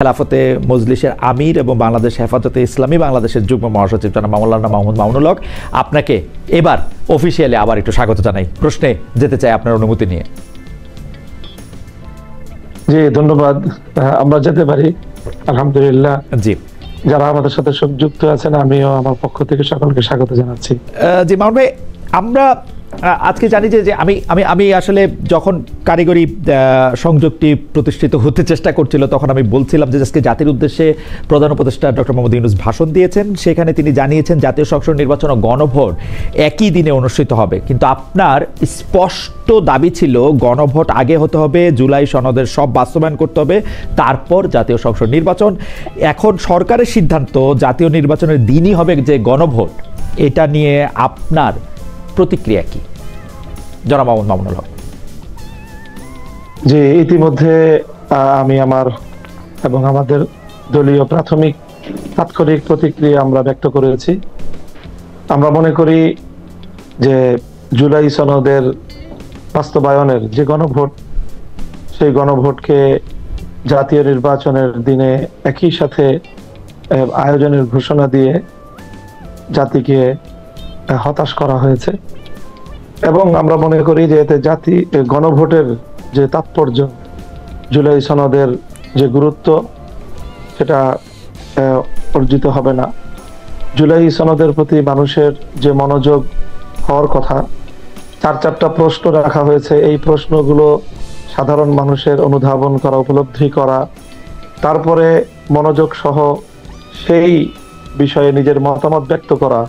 খেলাফতে মজলিসের আমির এবং বাংলাদেশ হেফাজতে ইসলামী বাংলাদেশের যুগ্ম মহাসচিব জনাব মাওলানা মাহমুদ মামুনুল হক, আপনাকে এবার অফিসিয়ালি আবার একটু স্বাগত জানাই। প্রশ্নে যেতে চাই আপনার অনুমতি নিয়ে। জি ধন্যবাদ, আমরা যেতে পারি আলহামদুলিল্লাহ। জি, যারা আমাদের সাথে যুক্ত আছেন আমিও আমার পক্ষ থেকে সকলকে স্বাগত জানাচ্ছি। জি মামুন ভাই, আমরা আজকে জানি যে আমি আমি আমি আসলে যখন কারিগরি সংযোগটি প্রতিষ্ঠিত হতে চেষ্টা করছিল তখন আমি বলছিলাম যে আজকে জাতির উদ্দেশ্যে প্রধান উপদেষ্টা ডক্টর মোহাম্মদ ইউনূস ভাষণ দিয়েছেন, সেখানে তিনি জানিয়েছেন জাতীয় সংসদ নির্বাচন ও গণভোট একই দিনে অনুষ্ঠিত হবে, কিন্তু আপনার স্পষ্ট দাবি ছিল গণভোট আগে হতে হবে, জুলাই সনদের সব বাস্তবায়ন করতে হবে, তারপর জাতীয় সংসদ নির্বাচন। এখন সরকারের সিদ্ধান্ত জাতীয় নির্বাচনের দিনই হবে যে গণভোট, এটা নিয়ে আপনার প্রতিক্রিয়া কি জনাব মাহমুদ মামুনুল হক? যে ইতিমধ্যে আমি আমার এবং আমাদের দলীয় প্রাথমিক তাৎক্ষণিক প্রতিক্রিয়া আমরা ব্যক্ত করেছি। আমরা মনে করি যে জুলাই সনদের বাস্তবায়নের যে গণভোট, সেই গণভোটকে জাতীয় নির্বাচনের দিনে একই সাথে আয়োজনের ঘোষণা দিয়ে জাতিকে হতাশ করা হয়েছে এবং আমরা মনে করি যে এতে গণভোটের যে তাৎপর্য, জুলাই সনদের যে গুরুত্ব, সেটা অর্জিত হবে না। জুলাই সনদের প্রতি মানুষের যে মনোযোগ হওয়ার কথা, চারটা প্রশ্ন রাখা হয়েছে, এই প্রশ্নগুলো সাধারণ মানুষের অনুধাবন করা, উপলব্ধি করা, তারপরে মনোযোগ সহ সেই বিষয়ে নিজের মতামত ব্যক্ত করা,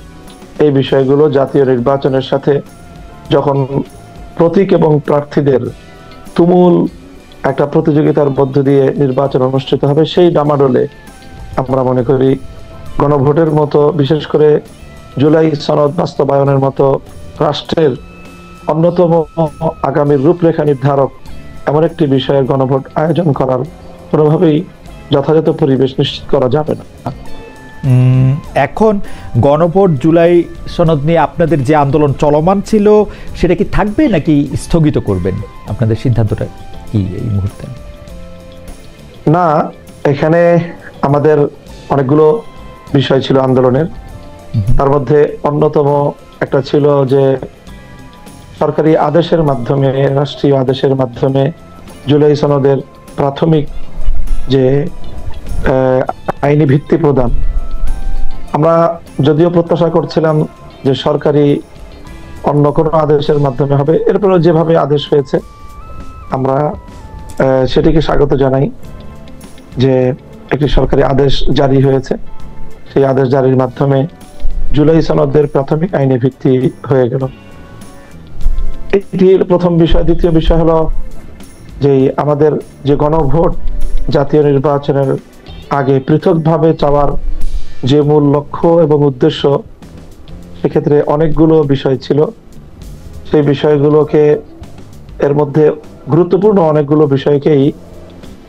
এই বিষয়গুলো জাতীয় নির্বাচনের সাথে যখন প্রতীক এবং প্রার্থীদের তুমুল একটা প্রতিযোগিতার মধ্য দিয়ে নির্বাচন অনুষ্ঠিত হবে, সেই ডামাডোলে আমরা মনে করি গণভোটের মতো, বিশেষ করে জুলাই সনদ বাস্তবায়নের মতো রাষ্ট্রের অন্যতম আগামীর রূপরেখা নির্ধারক এমন একটি বিষয়ের গণভোট আয়োজন করার কোনোভাবেই যথাযথ পরিবেশ নিশ্চিত করা যাবে না। এখন গণভোট জুলাই সনদ নিয়ে আপনাদের যে আন্দোলন চলমান ছিল সেটা কি থাকবে নাকি স্থগিত করবেন? আপনাদের সিদ্ধান্তটা কি এই মুহূর্তে? না, এখানে আমাদের অনেকগুলো বিষয় ছিল আন্দোলনের, তার মধ্যে অন্যতম একটা ছিল যে সরকারি আদেশের মাধ্যমে, রাষ্ট্রীয় আদেশের মাধ্যমে জুলাই সনদের প্রাথমিক যে আইনি ভিত্তি প্রদান। আমরা যদিও প্রত্যাশা করছিলাম যে সরকারি অন্য কোনো আদেশের মাধ্যমে হবে, এরপরে যেভাবে আদেশ হয়েছে আমরা সেটিকে স্বাগত জানাই যে একটি সরকারি আদেশ জারি হয়েছে। সেই আদেশ জারির মাধ্যমে জুলাই সনদের প্রাথমিক আইনি ভিত্তি হয়ে গেল। এটির প্রথম বিষয়। দ্বিতীয় বিষয় হলো যে আমাদের যে গণভোট জাতীয় নির্বাচনের আগে পৃথকভাবে চাওয়ার যে মূল লক্ষ্য এবং উদ্দেশ্য, সেক্ষেত্রে অনেকগুলো বিষয় ছিল। সেই বিষয়গুলোকে, এর মধ্যে গুরুত্বপূর্ণ অনেকগুলো বিষয়কেই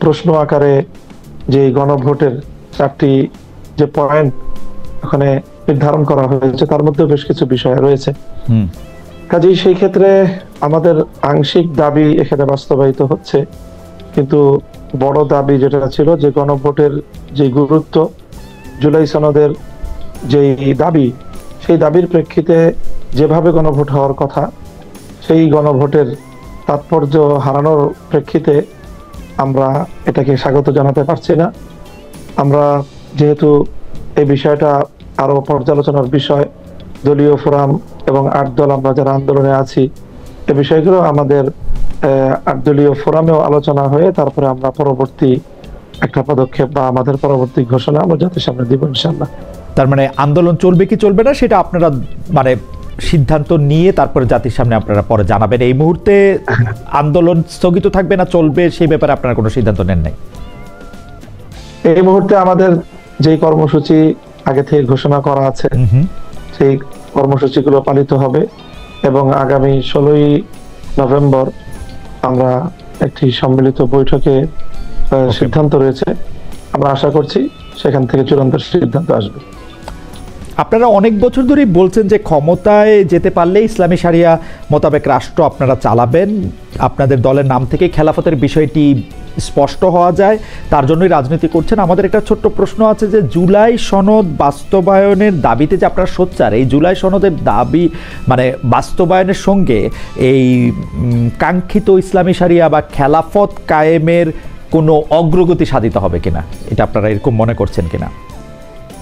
প্রশ্ন আকারে যে গণভোটের চারটি যে পয়েন্ট ওখানে নির্ধারণ করা হয়েছে, তার মধ্যে বেশ কিছু বিষয় রয়েছে। কাজেই সেই ক্ষেত্রে আমাদের আংশিক দাবি এখানে বাস্তবায়িত হচ্ছে, কিন্তু বড় দাবি যেটা ছিল যে গণভোটের যে গুরুত্ব, জুলাই সনদের যেই দাবি, সেই দাবির প্রেক্ষিতে যেভাবে গণভোট হওয়ার কথা, সেই গণভোটের তাৎপর্য হারানোর প্রেক্ষিতে আমরা এটাকে স্বাগত জানাতে পারছি না। আমরা যেহেতু এই বিষয়টা আরো পর্যালোচনার বিষয়, দলীয় ফোরাম এবং 8 দল আমরা যারা আন্দোলনে আছি, এই বিষয়গুলো আমাদের 8 দলীয় ফোরামেও আলোচনা হয়ে তারপরে আমরা পরবর্তী একটা পদক্ষেপ বা আমাদের পরবর্তী ঘোষণা আমরা জাতির সামনে দিব ইনশাআল্লাহ। তার মানে আন্দোলন চলবে কি চলবে না সেটা আপনারা মানে সিদ্ধান্ত নিয়ে তারপরে জাতির সামনে আপনারা পরে জানাবেন। এই মুহূর্তে আন্দোলন স্থগিত থাকবে না চলবে সেই ব্যাপারে আপনারা কোনো সিদ্ধান্ত নেন নাই? এই মুহূর্তে আমাদের যেই কর্মসূচি আগে থেকে ঘোষণা করা আছে, সেই কর্মসূচিগুলো পালিত হবে এবং আগামী 16ই নভেম্বর আমরা একটি সম্মিলিত বৈঠকে সিদ্ধান্ত রয়েছে। আমরা আশা করছি সেখান থেকে চূড়ান্ত সিদ্ধান্ত আসবে। আপনারা অনেক বছর ধরেই বলছেন যে ক্ষমতায় যেতে পারলে ইসলামী শরিয়া মোতাবেক রাষ্ট্র আপনারা চালাবেন, আপনাদের দলের নাম থেকে খেলাফতের বিষয়টি স্পষ্ট হওয়া যায়, তার জন্যই রাজনীতি করছেন। আমাদের একটা ছোট্ট প্রশ্ন আছে যে জুলাই সনদ বাস্তবায়নের দাবিতে যে আপনারা সোচ্চার, এই জুলাই সনদের দাবি মানে বাস্তবায়নের সঙ্গে এই কাঙ্ক্ষিত ইসলামী শরিয়া বা খেলাফত কায়েমের কোনো অগ্রগতি সাধিত হবে কিনা, এটা আপনারা এরকম মনে করছেন কিনা?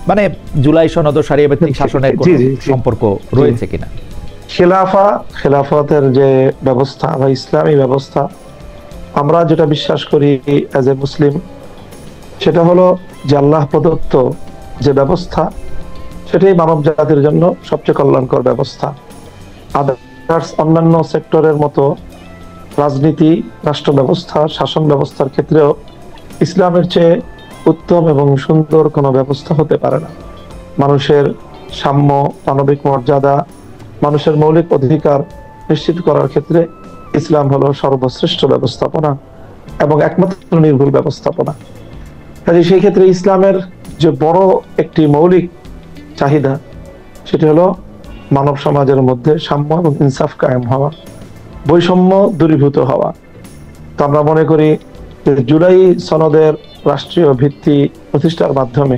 মানে জুলাই সনদ ও শরিয়া ভিত্তিক শাসনের কোনো সম্পর্ক রয়েছে কিনা? খেলাফতের যে ব্যবস্থা বা ইসলামী ব্যবস্থা, আমরা যেটা বিশ্বাস করি অ্যাজ এ মুসলিম, সেটা হলো যে আল্লাহ প্রদত্ত যে ব্যবস্থা, সেটাই মানব জাতির জন্য সবচেয়ে কল্যাণকর ব্যবস্থা। আদার্স অন্যান্য সেক্টরের মতো রাজনীতি, রাষ্ট্র ব্যবস্থা, শাসন ব্যবস্থার ক্ষেত্রেও ইসলামের চেয়ে উত্তম এবং সুন্দর কোনো ব্যবস্থা হতে পারে না। মানুষের সাম্য, মানবিক মর্যাদা, মানুষের মৌলিক অধিকার নিশ্চিত করার ক্ষেত্রে ইসলাম হলো সর্বশ্রেষ্ঠ ব্যবস্থাপনা এবং একমাত্র নির্ভুল ব্যবস্থাপনা। কাজে সেই ক্ষেত্রে ইসলামের যে বড় একটি মৌলিক চাহিদা, সেটি হলো মানব সমাজের মধ্যে সাম্য এবং ইনসাফ কায়েম হওয়া, বৈষম্য দূরীভূত হওয়া। তো আমরা মনে করি যে জুলাই সনদের রাষ্ট্রীয় ভিত্তি প্রতিষ্ঠার মাধ্যমে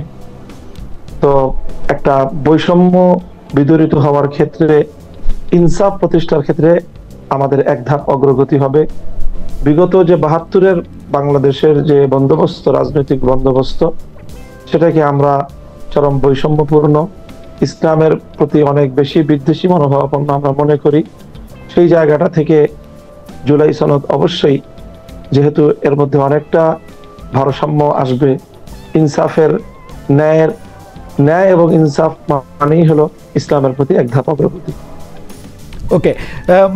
তো একটা বৈষম্য বিদরিত হওয়ার ক্ষেত্রে, ইনসাফ প্রতিষ্ঠার ক্ষেত্রে আমাদের এক ধাপ অগ্রগতি হবে। বিগত যে ৭২-এর বাংলাদেশের যে বন্দোবস্ত, রাজনৈতিক বন্দোবস্ত, সেটাকে আমরা চরম বৈষম্যপূর্ণ, ইসলামের প্রতি অনেক বেশি বিদ্বেষী মনোভাবাপন্ন আমরা মনে করি। সেই জায়গাটা থেকে জুলাই সনদ অবশ্যই, যেহেতু এর মধ্যে অনেকটা ভারসাম্য আসবে, ইনসাফের ন্যায় এবং ইনসাফ মানেই হলো ইসলামের প্রতি এক ধাপ অগ্রগতি। ওকে,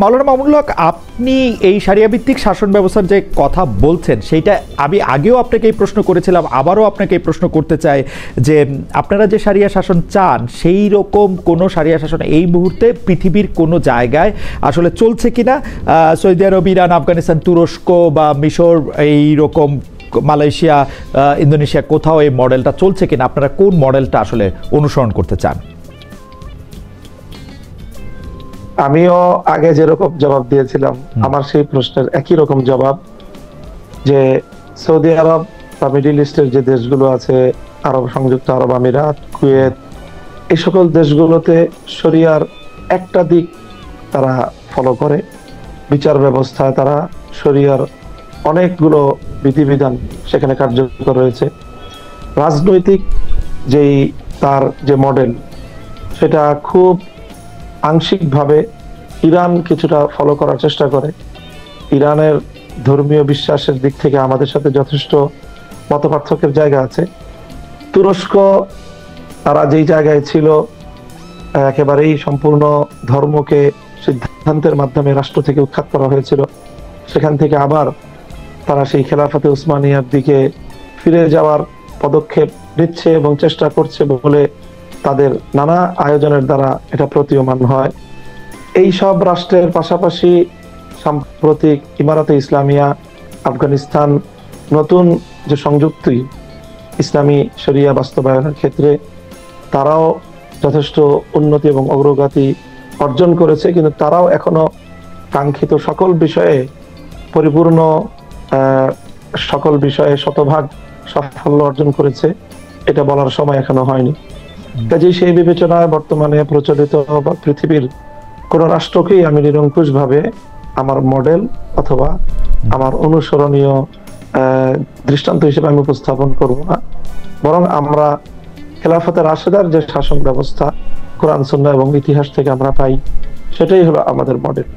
মাওলানা মামুনুল হক, আপনি এই শরিয়া ভিত্তিক শাসন ব্যবস্থার যে কথা বলছেন, সেইটা আমি আগেও আপনাকে এই প্রশ্ন করেছিলাম, আবারও আপনাকে এই প্রশ্ন করতে চাই যে আপনারা যে শরিয়া শাসন চান, সেই রকম কোনো শরিয়া শাসন এই মুহূর্তে পৃথিবীর কোনো জায়গায় আসলে চলছে কিনা? সৌদি আরব, ইরান, আফগানিস্তান, তুরস্ক বা মিশর, এই রকম মালয়েশিয়া, ইন্দোনেশিয়া, কোথাও এই মডেলটা চলছে কিনা? আপনারা কোন মডেলটা আসলে অনুসরণ করতে চান? আমিও আগে যেরকম জবাব দিয়েছিলাম, আমার সেই প্রশ্নের একই রকম জবাব, যে সৌদি আরব বা মিডল ইস্টের যে দেশগুলো আছে, আরব সংযুক্ত আরব আমিরাত, কুয়েত, এই সকল দেশগুলোতে শরিয়ার একটা দিক তারা ফলো করে। বিচার ব্যবস্থায় তারা শরিয়ার অনেকগুলো বিধিবিধান সেখানে কার্যকর রয়েছে। রাজনৈতিক যেই তার যে মডেল, সেটা খুব আংশিকভাবে ইরান কিছুটা ফলো করার চেষ্টা করে। ইরানের ধর্মীয় বিশ্বাসের দিক থেকে আমাদের সাথে যথেষ্ট মতপার্থক্যের জায়গা আছে। তুরস্ক, তারা যেই জায়গায় ছিল, একেবারেই সম্পূর্ণ ধর্মকে সিদ্ধান্তের মাধ্যমে রাষ্ট্র থেকে উৎখাত করা হয়েছিল, সেখান থেকে আবার তারা সেই খেলাফতে উসমানিয়ার দিকে ফিরে যাওয়ার পদক্ষেপ নিচ্ছে এবং চেষ্টা করছে বলে তাদের নানা আয়োজনের দ্বারা এটা প্রতীয়মান হয়। এই সব রাষ্ট্রের পাশাপাশি সাম্প্রতিক ইমারাতে ইসলামিয়া, আফগানিস্তান নতুন যে সংযুক্তি ইসলামী শরিয়া বাস্তবায়নের ক্ষেত্রে, তারাও যথেষ্ট উন্নতি এবং অগ্রগতি অর্জন করেছে, কিন্তু তারাও এখনো কাঙ্ক্ষিত সকল বিষয়ে পরিপূর্ণ, সকল বিষয়ে শতভাগ সাফল্য অর্জন করেছে, এটা বলার সময় এখনো হয়নি। কাজেই সেই বিবেচনায় বর্তমানে প্রচলিত বা পৃথিবীর কোন রাষ্ট্রকেই আমি নিরঙ্কুশ ভাবে আমার মডেল অথবা আমার অনুসরণীয় দৃষ্টান্ত হিসেবে আমি উপস্থাপন করব না, বরং আমরা খেলাফতে রাশেদার যে শাসন ব্যবস্থা কোরআন সুন্নাহ এবং ইতিহাস থেকে আমরা পাই, সেটাই হলো আমাদের মডেল।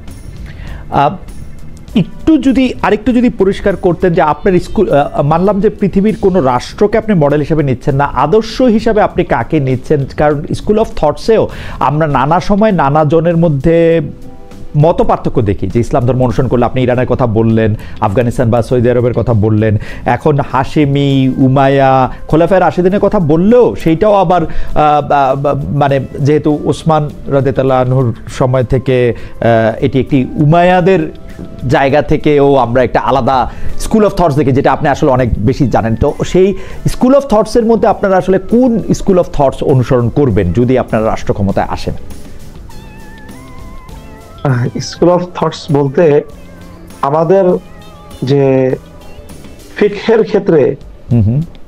আরেকটু যদি পরিষ্কার করতেন যে আপনার স্কুল, মানলাম যে পৃথিবীর কোনো রাষ্ট্রকে আপনি মডেল হিসেবে নিচ্ছেন না, আদর্শ হিসাবে আপনি কাকে নিচ্ছেন? কারণ স্কুল অফ থটসেও আমরা নানা সময় নানা জনের মধ্যে মত পার্থক্য দেখি যে ইসলাম ধর্ম অনুসরণ করলে, আপনি ইরানের কথা বললেন, আফগানিস্তান বা সৌদি আরবের কথা বললেন, এখন হাশেমি, উমাইয়া, খোলাফায়ে রাশিদিনের কথা বললেও সেইটাও আবার মানে যেহেতু ওসমান রাদিয়াল্লাহু আনহুর সময় থেকে এটি একটি উমাইয়াদের জায়গা থেকেও আমরা একটা আলাদা স্কুল অফ থটস দেখে, যেটা আপনি আসলে অনেক বেশি জানেন, তো সেই স্কুল অফ থটসের মধ্যে আপনারা আসলে কোন স্কুল অফ থটস অনুসরণ করবেন যদি আপনারা রাষ্ট্র ক্ষমতায় আসেন? স্কুল অফ থটস বলতে আমাদের যে ফিকহের ক্ষেত্রে,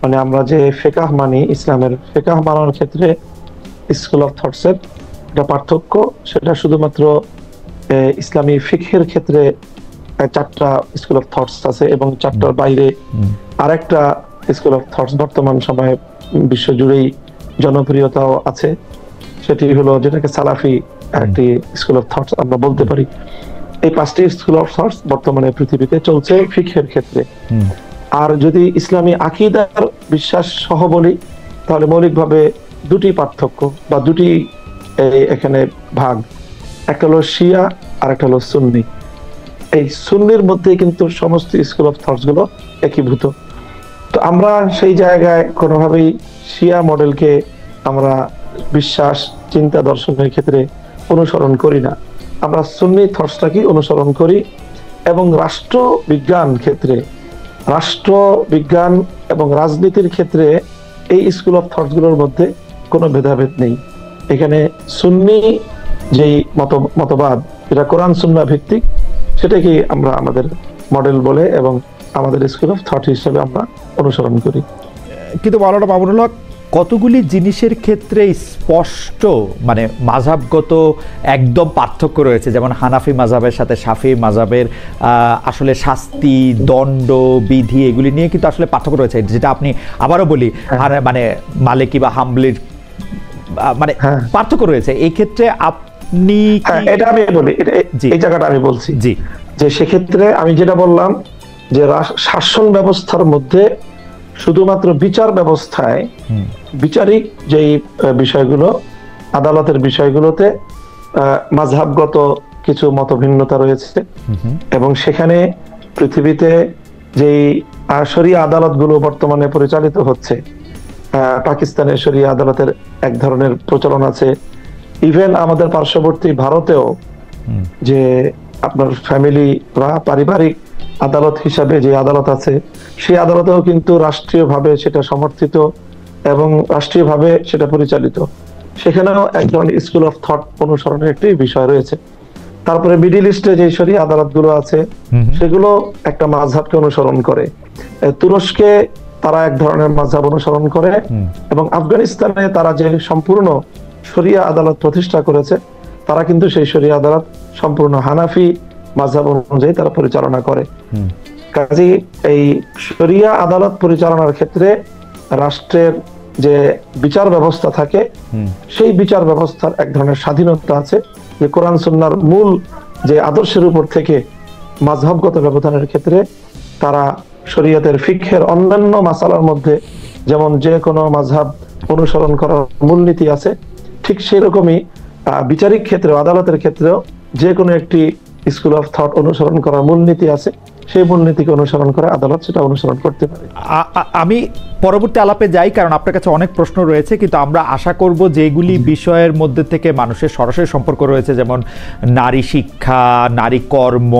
মানে আমরা যে ফিকাহ মানি, ইসলামের ফিকাহ মানার ক্ষেত্রে স্কুল অফ থটস এর একটা পার্থক্য, সেটা শুধুমাত্র ইসলামী ফিকহের ক্ষেত্রে 4টা স্কুল অফ থটস আছে, এবং 4টার বাইরে আরেকটা স্কুল অফ থটস বর্তমান সময়ে বিশ্বজুড়েই জনপ্রিয়তাও আছে, সেটি হলো যেটাকে সালাফি একটি স্কুল অফ থটস আমরা বলতে পারি। এই 5টি স্কুল অফ থটস বর্তমানে পৃথিবীতে চলছে ফিকহের ক্ষেত্রে। আর যদি ইসলামী আকীদার বিশ্বাস সহ বলি, তাহলে মৌলিকভাবে 2টি পার্থক্য বা 2টি এখানে ভাগ, একটা হলো শিয়া আর একটা হলো সুন্নি। এই সুন্নির মধ্যে কিন্তু সমস্ত স্কুল অফ থটস গুলো একীভূত। তো আমরা সেই জায়গায় কোনোভাবেই শিয়া মডেলকে আমরা বিশ্বাস, চিন্তা, দর্শনের ক্ষেত্রে অনুসরণ করি না। আমরা সুন্নি থটসটাকে অনুসরণ করি, এবং রাষ্ট্রবিজ্ঞান ক্ষেত্রে, রাষ্ট্রবিজ্ঞান এবং রাজনীতির ক্ষেত্রে এই স্কুল অফ থটস গুলোর মধ্যে কোনো ভেদাভেদ নেই। এখানে সুন্নি যেই মতবাদ, যেটা কোরআন সুন্নাহ ভিত্তিক, সেটাকে আমরা আমাদের মডেল বলে এবং আমাদের স্কুল অফ থট হিসেবে আমরা অনুসরণ করি। কিন্তু মাওলানা মামুনুল হক, কতগুলি জিনিসের ক্ষেত্রে স্পষ্ট মানে মাযহাবগত একদম পার্থক্য রয়েছে, যেমন হানাফি মাযহাবের সাথে শাফি মাযহাবের আসলে শাস্তি, দণ্ড, বিধি এগুলি নিয়ে কিন্তু আসলে পার্থক্য রয়েছে, যেটা আপনি আবারও বলি মানে মালিকি বা হাম্বলির মানে পার্থক্য রয়েছে। এই ক্ষেত্রে আপনি এটা আমি বলি, এই জায়গাটা আমি বলছি জি, যে সেক্ষেত্রে আমি যেটা বললাম যে শাসন ব্যবস্থার মধ্যে শুধুমাত্র বিচার ব্যবস্থায় বিচারিক যেই বিষয়গুলো, আদালতের বিষয়গুলোতে মাযহাবগত কিছু মতভিন্নতা রয়েছে, এবং সেখানে পৃথিবীতে যেই শরিয়া আদালতগুলো বর্তমানে পরিচালিত হচ্ছে, পাকিস্তানের শরিয়া আদালতের এক ধরনের প্রচলন আছে, ইভেন আমাদের পার্শ্ববর্তী ভারতেও যে আপনার ফ্যামিলি বা পারিবারিক আদালত হিসাবে যে আদালত আছে, সেই আদালতেও কিন্তু রাষ্ট্রীয়ভাবে সেটা সমর্থিত এবং রাষ্ট্রীয়ভাবে সেটা পরিচালিত। সেখানেও এক ধরনের স্কুল অফ থট অনুসরণের একটি বিষয় রয়েছে। তারপরে মিডিল ইস্টে যে শরিয়া আদালতগুলো আছে, সেগুলো একটা মাযহাবকে অনুসরণ করে। তুরস্কে তারা এক ধরনের মাযহাব অনুসরণ করে, এবং আফগানিস্তানে তারা যে সম্পূর্ণ শরিয়া আদালত প্রতিষ্ঠা করেছে, তারা কিন্তু সেই শরিয়া আদালত সম্পূর্ণ হানাফি মাযহাব অনুযায়ী তারা পরিচালনা করে। কাজেই এই শরিয়া আদালত পরিচালনার ক্ষেত্রে রাষ্ট্রের যে বিচার ব্যবস্থা থাকে, সেই বিচার ব্যবস্থার এক ধরনের স্বাধীনতা আছে, যে কোরআন সুন্নাহর মূল যে আদর্শের উপর থেকে মাযহাবগত ব্যবধানের ক্ষেত্রে তারা শরীয়তের ফিকহের অন্যান্য মাসালার মধ্যে যেমন যে কোনো মাযহাব অনুসরণ করার মূলনীতি আছে, ঠিক সেরকমই বিচারিক ক্ষেত্রে, আদালতের ক্ষেত্রেও যে কোনো একটি স্কুল অফ থট অনুসরণ করার মূলনীতি আছে, সেই মূলনীতিকে অনুসরণ করে আদালত সেটা অনুসরণ করতে পারে। আমি পরবর্তী আলাপে যাই, কারণ আপনার কাছে অনেক প্রশ্ন রয়েছে, কিন্তু আমরা আশা করব যেগুলি বিষয়ের মধ্যে থেকে মানুষের সরাসরি সম্পর্ক রয়েছে, যেমন নারী শিক্ষা, নারী কর্ম,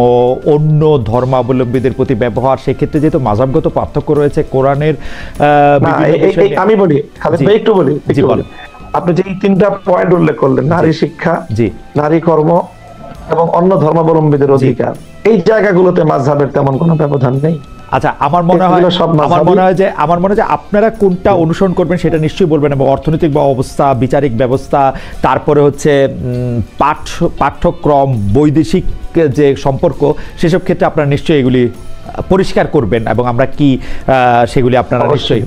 অন্য ধর্মাবলম্বীদের প্রতি ব্যবহার, সেক্ষেত্রে যেহেতু মাযহাবগত পার্থক্য রয়েছে কোরআনের, আমি বলি একটু বলি, আপনি যে 3টা পয়েন্ট উল্লেখ করলেন, নারী শিক্ষা, নারী কর্ম এবং অন্য ধর্মাবলম্বীদের অধিকার, এই জায়গাগুলোতে মাযহাবের তেমন কোনো ব্যবধান নেই। আচ্ছা, আমার মনে হয় যে আপনারা কোনটা অনুসরণ করবেন সেটা নিশ্চয়ই বলবেন, এবং অর্থনৈতিক অবস্থা, বিচারিক ব্যবস্থা, তারপরে হচ্ছে পাঠ্যক্রম, বৈদেশিক যে সম্পর্ক, সেসব ক্ষেত্রে আপনারা নিশ্চয়ই এগুলি পরিষ্কার করবেন, এবং আমরা কি সেগুলি আপনারা নিশ্চয়ই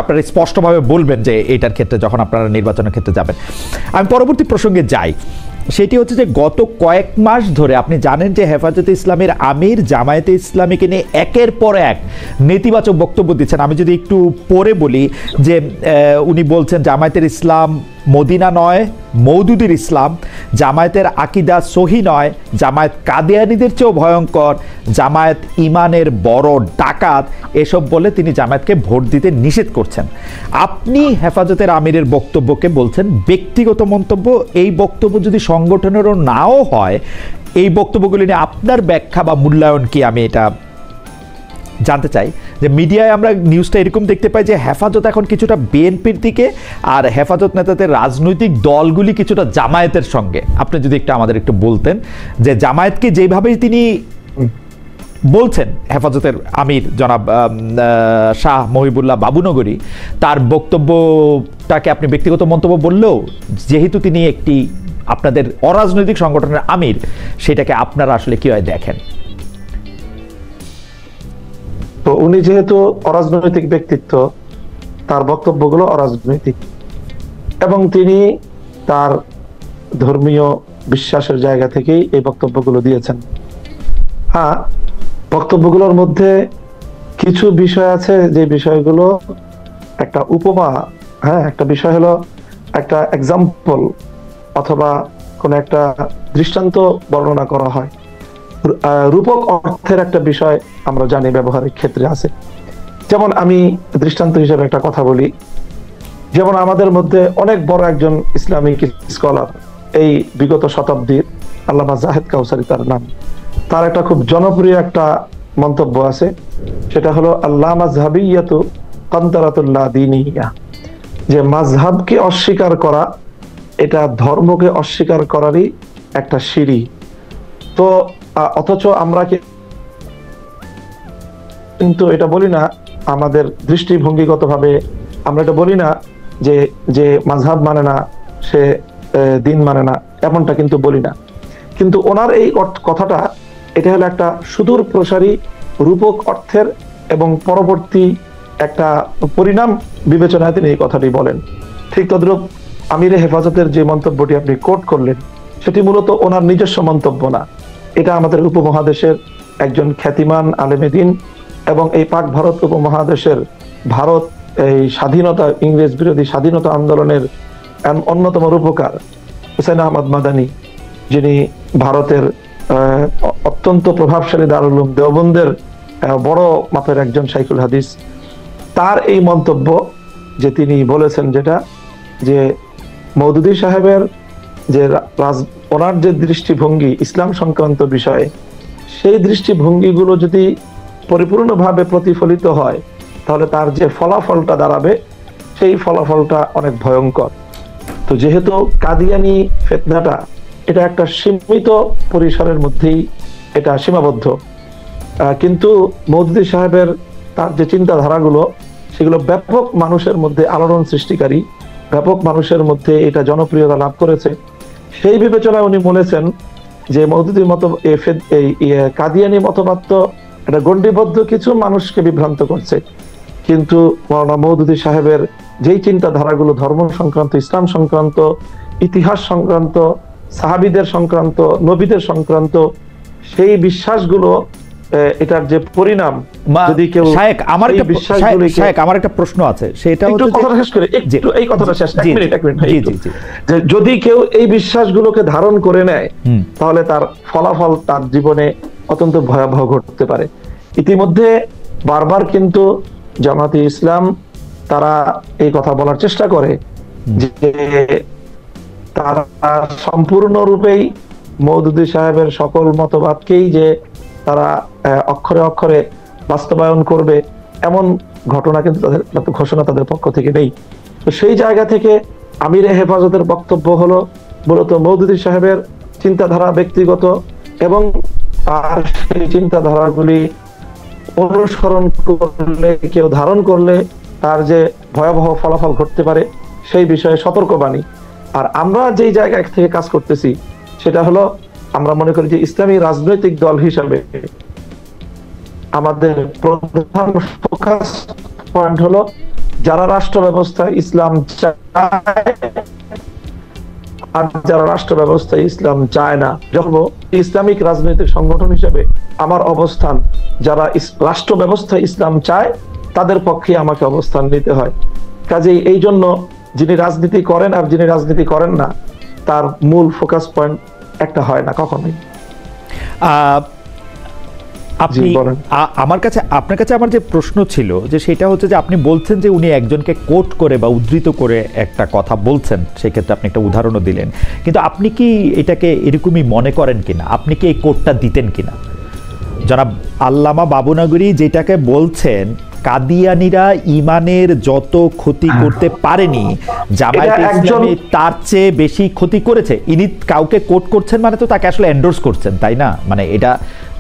আপনারা স্পষ্টভাবে বলবেন যে এইটার ক্ষেত্রে যখন আপনারা নির্বাচনের ক্ষেত্রে যাবেন। আমি পরবর্তী প্রসঙ্গে যাই, সেটি হচ্ছে যে গত কয়েক মাস ধরে আপনি জানেন যে হেফাজতে ইসলামের আমির জামায়াতে ইসলামীকে নিয়ে একের পর এক নেতিবাচক বক্তব্য দিচ্ছেন। আমি যদি একটু পরে বলি যে উনি বলছেন জামায়াতের ইসলাম মদিনা নয়, মওদুদের ইসলাম, জামায়াতের আকীদা সহি নয়, জামায়াত কাদিয়ানীদের চেয়েও ভয়ঙ্কর, জামায়াত ইমানের বড় ডাকাত, এসব বলে তিনি জামায়াতকে ভোট দিতে নিষেধ করছেন। আপনি হেফাজতের আমিরের বক্তব্যকে বলছেন ব্যক্তিগত মন্তব্য। এই বক্তব্য যদি সংগঠনেরও নাও হয়, এই বক্তব্যগুলি নিয়ে আপনার ব্যাখ্যা বা মূল্যায়ন কি, আমি এটা জানতে চাই যে মিডিয়ায় আমরা নিউজটা এরকম দেখতে পাই যে হেফাজত এখন কিছুটা বিএনপির দিকে, আর হেফাজত নেতাদের রাজনৈতিক দলগুলি কিছুটা জামায়াতের সঙ্গে। আপনি যদি একটু আমাদের একটু বলতেন যে জামায়াতকে যেভাবেই তিনি বলছেন হেফাজতের আমির জনাব শাহ মহিবুল্লাহ বাবুনগরী, তার বক্তব্যটাকে আপনি ব্যক্তিগত মন্তব্য বললেও যেহেতু তিনি একটি আপনাদের অরাজনৈতিক সংগঠনের আমির, সেটাকে আপনারা আসলে কিভাবে দেখেন? তো উনি যেহেতু অরাজনৈতিক ব্যক্তিত্ব, তার বক্তব্যগুলো অরাজনৈতিক, এবং তিনি তার ধর্মীয় বিশ্বাসের জায়গা থেকেই এই বক্তব্যগুলো দিয়েছেন। হ্যাঁ, বক্তব্যগুলোর মধ্যে কিছু বিষয় আছে যে বিষয়গুলো একটা উপমা, হ্যাঁ, একটা বিষয় হলো একটা এক্সাম্পল অথবা কোন একটা দৃষ্টান্ত বর্ণনা করা হয়। রূপক অর্থের একটা বিষয় আমরা জানি ব্যবহারিক ক্ষেত্রে আছে। যেমন আমি দৃষ্টান্ত হিসেবে একটা কথা বলি, যেমন আমাদের মধ্যে অনেক বড় একজন ইসলামিক স্কলার, এই বিগত শতাব্দীর আল্লামা জাহেদ কাউসারি তার নাম, তার একটা খুব জনপ্রিয় একটা মন্তব্য আছে, সেটা হলো আল্লাহ মাযহাবিয়াতু কান্তারাতুল্লাহ দীনিয়া, যে মাযহাবকে অস্বীকার করা এটা ধর্মকে অস্বীকার করারই একটা সিঁড়ি। তো অথচ আমরা কিন্তু এটা বলি না, আমাদের দৃষ্টিভঙ্গিগতভাবে আমরা এটা বলি না যে যে মাযহাব মানে না সে দিন মানে না, এমনটা কিন্তু বলি না। কিন্তু ওনার এই কথাটা, এটা হলো একটা সুদূর প্রসারী রূপক অর্থের এবং পরবর্তী একটা পরিণাম বিবেচনায় তিনি এই কথাটি বলেন। ঠিক তদ্রূপ আমিরে হেফাজতের যে মন্তব্যটি আপনি কোট করলেন, সেটি মূলত ওনার নিজস্ব মন্তব্য না, এটা আমাদের উপমহাদেশের একজন খ্যাতিমান আলেমে দ্বীন এবং এই পাক ভারত উপমহাদেশের ভারত এই স্বাধীনতা, ইংরেজ বিরোধী স্বাধীনতা আন্দোলনের অন্যতম রূপকার হুসাইন আহমদ মাদানী, যিনি ভারতের অত্যন্ত প্রভাবশালী দারুল উলুম দেওবন্দের বড় মাপের একজন শাইখুল হাদিস, তার এই মন্তব্য যে তিনি বলেছেন, যেটা যে মওদুদী সাহেবের যে ওনার যে দৃষ্টিভঙ্গি ইসলাম সংক্রান্ত বিষয়ে, সেই দৃষ্টিভঙ্গিগুলো যদি পরিপূর্ণভাবে প্রতিফলিত হয়, তাহলে তার যে ফলাফলটা দাঁড়াবে, সেই ফলাফলটা অনেক ভয়ঙ্কর। তো যেহেতু কাদিয়ানি ফিতনাটা এটা একটা সীমিত পরিসরের মধ্যেই এটা সীমাবদ্ধ, কিন্তু মওদুদী সাহেবের তার যে চিন্তাধারাগুলো, সেগুলো ব্যাপক মানুষের মধ্যে আলোড়ন সৃষ্টিকারী, ব্যাপক মানুষের মধ্যে এটা জনপ্রিয়তা লাভ করেছে। সেই বিবেচনায় উনি বলেছেন যে মওদুদী মত এই কাদিয়ানি মতবাদ তো এটা গণ্ডিবদ্ধ কিছু মানুষকে বিভ্রান্ত করছে, কিন্তু মাওলানা মওদুদী সাহেবের যেই চিন্তাধারাগুলো ধর্ম সংক্রান্ত, ইসলাম সংক্রান্ত, ইতিহাস সংক্রান্ত, সাহাবীদের সংক্রান্ত, নবীদের সংক্রান্ত, সেই বিশ্বাসগুলো, এটার যে পরিণাম, যদি কেউ আমার একটা প্রশ্ন আছে, সেটা হচ্ছে কথাটা শেষ করে একটু এই কথাটা শেষ, এক মিনিট যে যদি কেউ এই বিশ্বাসগুলোকে ধারণ করে নেয়, তাহলে তার ফলাফল তার জীবনে অত্যন্ত ভয়াবহ ঘটতে পারে। ইতিমধ্যে বারবার কিন্তু জামাতে ইসলাম তারা এই কথা বলার চেষ্টা করে যে তারা সম্পূর্ণরূপেই মওদুদী সাহেবের সকল মতবাদকেই যে তারা অক্ষরে অক্ষরে বাস্তবায়ন করবে, এমন ঘটনা কিন্তু তাদের ঘোষণা তাদের পক্ষ থেকে নেই। তো সেই জায়গা থেকে আমিরে হেফাজতের বক্তব্য হলো মূলত মওদুদী সাহেবের চিন্তাধারা ব্যক্তিগত, এবং আর সেই চিন্তাধারাগুলি অনুসরণ করলে, কেউ ধারণ করলে তার যে ভয়াবহ ফলাফল ঘটতে পারে, সেই বিষয়ে সতর্কবাণী। আর আমরা যেই জায়গা থেকে কাজ করতেছি, সেটা হলো আমরা মনে করি যে ইসলামী রাজনৈতিক দল হিসাবে আমাদের প্রধান ফোকাস পয়েন্ট হলো যারা রাষ্ট্র ব্যবস্থায় ইসলাম চায় আর যারা রাষ্ট্র ব্যবস্থায় ইসলাম চায় না। যখন ইসলামিক রাজনৈতিক সংগঠন হিসেবে আমার অবস্থান, যারা রাষ্ট্র ব্যবস্থায় ইসলাম চায় তাদের পক্ষে আমাকে অবস্থান নিতে হয়। কাজেই এই জন্য যিনি রাজনীতি করেন আর যিনি রাজনীতি করেন না, তার মূল ফোকাস পয়েন্ট একটা হয় না কখনোই। আপনি আমার কাছে, আপনার কাছে আমার যে প্রশ্ন ছিল যে সেটা হচ্ছে যে আপনি বলছেন যে উনি একজনকে কোট করে বা উদ্ধৃত করে একটা কথা বলছেন, সেক্ষেত্রে আপনি একটা উদাহরণও দিলেন, কিন্তু আপনি কি এটাকে এরকমই মনে করেন কিনা? আপনি কি এই কোটটা দিতেন কিনা? জনাব আল্লামা বাবুনগরী যেটাকে বলছেন, কাদিয়ানীরা ইমানের যত ক্ষতি করতে পারেনি জামায়াতে ইসলামী তার চেয়ে বেশি ক্ষতি করেছে। ইনি কাউকে কোট করছেন মানে তো তাকে আসলে এন্ডোর্স করছেন, তাই না? মানে এটা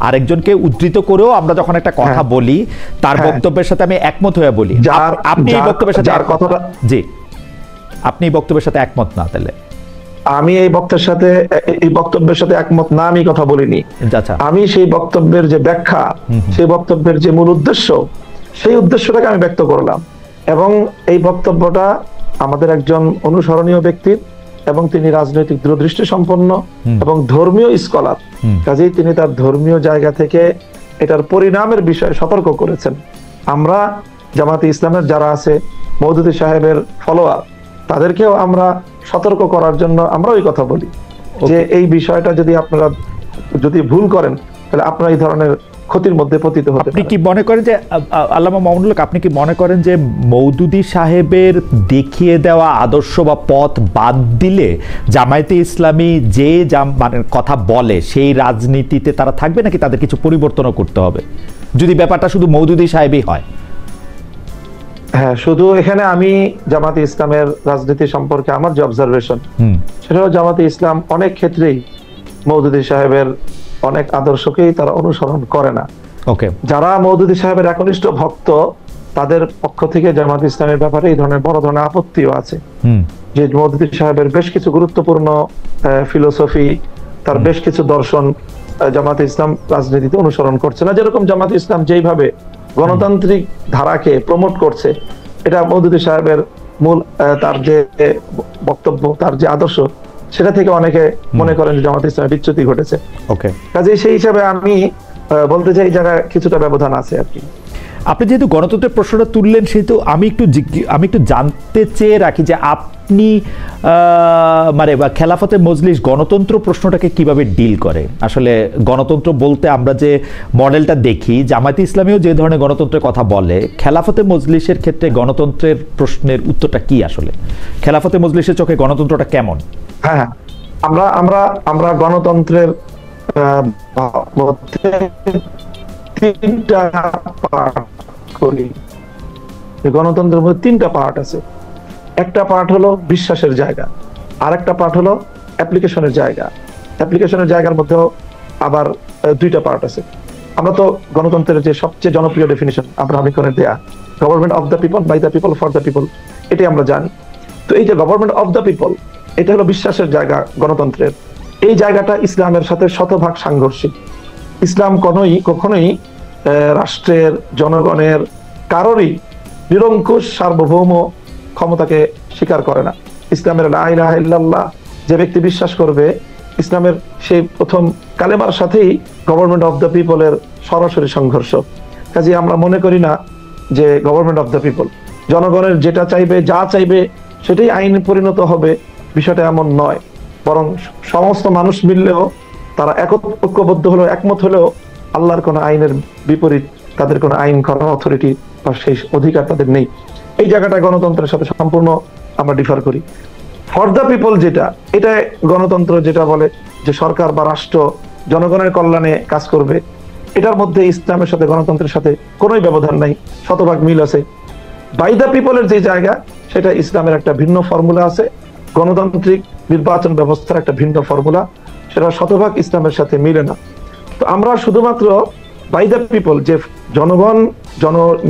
আরেকজনকে উদ্ধৃত করেও আমরা যখন একটা কথা বলি তার বক্তব্যের সাথে আমি একমত হয়ে বলি। আপনি এই বক্তব্যের সাথে কথাটা, জি আপনি এই বক্তব্যের সাথে একমত না? তাহলে আমি এই বক্তব্যের সাথে একমত না, আমি কথা বলিনি। আমি সেই বক্তব্যের যে ব্যাখ্যা, সেই বক্তব্যের যে মূল উদ্দেশ্য, সেই উদ্দেশ্যটাকে আমি ব্যক্ত করলাম। এবং এই বক্তব্যটা আমাদের একজন অনুসরণীয় ব্যক্তির, এবং তিনি রাজনৈতিক দূরদৃষ্টি সম্পন্ন এবং ধর্মীয় স্কলার, কাজেই তিনি তার ধর্মীয় জায়গা থেকে এটার পরিণামের বিষয়ে সতর্ক করেছেন। আমরা জামাতে ইসলামের যারা আছে, মওদুদী সাহেবের ফলোয়ার, তাদেরকেও আমরা সতর্ক করার জন্য আমরা ওই কথা বলি যে এই বিষয়টা যদি আপনারা ভুল করেন তাহলে আপনারা এই ধরনের ক্ষতির মধ্যে পতিত হতে পারেন। আপনি কি মনে করেন যে আল্লামা মামুনুল হক, আপনি কি মনে করেন যে মওদুদী সাহেবের দেখিয়ে দেওয়া আদর্শ বা পথ বাদ দিলে জামায়াতে ইসলামী যে মানে কথা বলে সেই রাজনীতিতে তারা থাকবে, নাকি তাদের কিছু পরিবর্তনও করতে হবে যদি ব্যাপারটা শুধু মওদুদী সাহেবই হয়? হ্যাঁ, শুধু এখানে আমি জামাতে ইসলামের রাজনীতি সম্পর্কে আমার যে অবজারভেশন, সেটা হলো জামাতে ইসলাম অনেক ক্ষেত্রেই মওদুদী সাহেবের অনেক আদর্শকেই তারা অনুসরণ করে না। ওকে, যারা মওদুদী সাহেবের একনিষ্ঠ ভক্ত, তাদের পক্ষ থেকে জামাতে ইসলামের ব্যাপারে এই ধরনের বড় ধরনের আপত্তিও আছে যে মওদুদী সাহেবের বেশ কিছু গুরুত্বপূর্ণ ফিলোসফি, তার বেশ কিছু দর্শন জামাতে ইসলাম রাজনীতিতে অনুসরণ করছে না। যেরকম জামাতে ইসলাম যেইভাবে গণতান্ত্রিক ধারাকে প্রমোট করছে, এটা মওদুদী সাহেবের মূল তার যে বক্তব্য, তার যে আদর্শ, সেটা থেকে অনেকে মনে করেন যে জামাতে ইসলামের বিচ্যুতি ঘটেছে। ওকে, কাজে সেই হিসাবে আমি বলতে চাই এই জায়গায় কিছুটা ব্যবধান আছে আর কি। আপনি যেহেতু গণতন্ত্রের প্রশ্নটা তুললেন, সেহেতু আমি একটু জানতে চেয়ে রাখি যে আপনি মানে খেলাফতে মজলিস গণতন্ত্র প্রশ্নটাকে কিভাবে ডিল করে। আসলে গণতন্ত্র বলতে আমরা যে মডেলটা দেখি, জামায়াতে ইসলামীও যে ধরনের গণতন্ত্রের কথা বলে, খেলাফতে মজলিসের ক্ষেত্রে গণতন্ত্রের প্রশ্নের উত্তরটা কি? আসলে খেলাফতে মজলিসের চোখে গণতন্ত্রটা কেমন? হ্যাঁ, আমরা আমরা আমরা গণতন্ত্রের তিনটা পার্ট করি। গণতন্ত্রের মধ্যে তিনটা পার্ট আছে। একটা পার্ট হলো বিশ্বাসের জায়গা, আরেকটা পার্ট হলো অ্যাপ্লিকেশনের জায়গা। অ্যাপ্লিকেশনের জায়গার মধ্যেও আবার দুইটা পার্ট আছে। আমরা তো গণতন্ত্রের যে সবচেয়ে জনপ্রিয় ডেফিনিশন আমরা আমেরিকানের দেয়া, government of the people, by the people, for the people, এটাই আমরা জানি। তো এই যে গভর্নমেন্ট অফ দ্য পিপল, এটা হলো বিশ্বাসের জায়গা গণতন্ত্রের। এই জায়গাটা ইসলামের সাথে শতভাগ সাংঘর্ষিক। ইসলাম কখনোই রাষ্ট্রের, জনগণের, কারোরই নিরঙ্কুশ সার্বভৌম ক্ষমতাকে স্বীকার করে না। ইসলামের লা ইলাহা ইল্লাল্লাহ যে ব্যক্তি বিশ্বাস করবে, ইসলামের সেই প্রথম কালেমার সাথেই গভর্নমেন্ট অফ দ্য পিপলের সরাসরি সংঘর্ষ। কাজে আমরা মনে করি না যে গভর্নমেন্ট অফ দ্য পিপল, জনগণের যেটা চাইবে, যা চাইবে সেটাই আইনে পরিণত হবে, বিষয়টা এমন নয়। বরং সমস্ত মানুষ মিললেও, তারা ঐক্যবদ্ধ হলেও, একমত হলেও আল্লাহর কোনো আইনের বিপরীত তাদের কোনো আইন করার অথরিটি বা সেই অধিকার তাদের নেই। এই জায়গাটা গণতন্ত্রের সাথে সম্পূর্ণ আমরা ডিফার করি। ফর দ্য পিপল যেটা, এটা গণতন্ত্র যেটা বলে যে সরকার বা রাষ্ট্র জনগণের কল্যাণে কাজ করবে, এটার মধ্যে ইসলামের সাথে গণতন্ত্রের সাথে কোনোই ব্যবধান নাই, শতভাগ মিল আছে। বাই দ্য পিপলের যে জায়গা, সেটা ইসলামের একটা ভিন্ন ফর্মুলা আছে, গণতান্ত্রিক নির্বাচন ব্যবস্থার একটা ভিন্ন ফর্মুলা, সেটা শতভাগ ইসলামের সাথে মিলে না। তো আমরা শুধুমাত্র বাই দ্য পিপল, যে জনগণ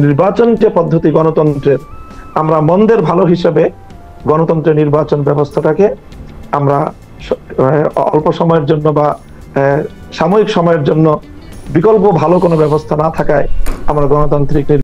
নির্বাচন যে পদ্ধতি গণতন্ত্রের, আমরা মন্দের ভালো হিসাবে গণতন্ত্রের নির্বাচন ব্যবস্থাটাকে আমরা অল্প সময়ের জন্য বা সাময়িক সময়ের জন্য বিকল্প ভালো কোনো ব্যবস্থা না থাকায় আমরা গণতান্ত্রিক